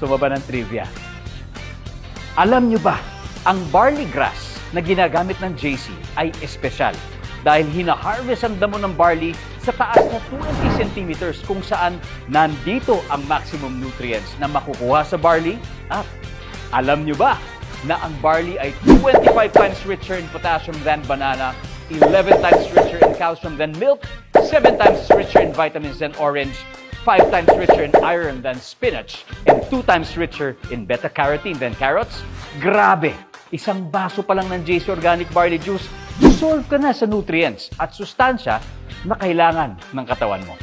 Gusto mo ba ng trivia? Alam nyo ba, ang barley grass na ginagamit ng JC ay espesyal dahil hina-harvest ang damo ng barley sa taas na 20 centimeters kung saan nandito ang maximum nutrients na makukuha sa barley. At alam nyo ba na ang barley ay 25 times richer in potassium than banana, 11 times richer in calcium than milk, 7 times richer in vitamins than orange, 5 times richer in iron than spinach, and 2 times richer in beta-carotene than carrots? Grabe! Isang baso pa lang ng JC Organic Barley Juice, solve ka na sa nutrients at sustansya na kailangan ng katawan mo.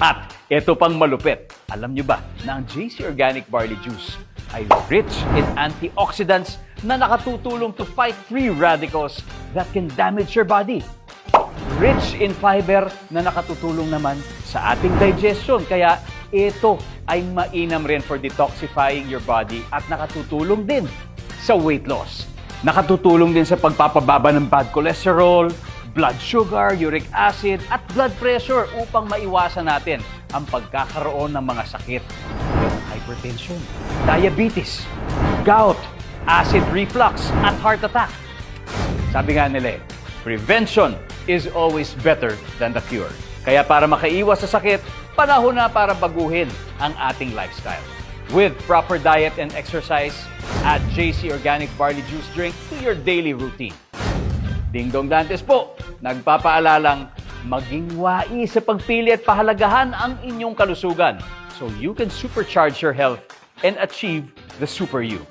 At ito pang malupit, alam nyo ba na ang JC Organic Barley Juice ay rich in antioxidants na nakatutulong to fight free radicals that can damage your body. Rich in fiber na nakatutulong naman sa ating digestion. Kaya ito ay mainam rin for detoxifying your body at nakatutulong din sa weight loss. Nakatutulong din sa pagpapababa ng bad cholesterol, blood sugar, uric acid, at blood pressure upang maiwasan natin ang pagkakaroon ng mga sakit. Hypertension, diabetes, gout, acid reflux, at heart attack. Sabi nga nila, prevention is always better than the cure. Kaya para makaiwas sa sakit, panahon na para baguhin ang ating lifestyle. With proper diet and exercise, add JC Organic Barley Juice drink to your daily routine. Ding Dong Dantes po, nagpapaalalang maging wais sa pagpili at pahalagahan ang inyong kalusugan so you can supercharge your health and achieve the super you.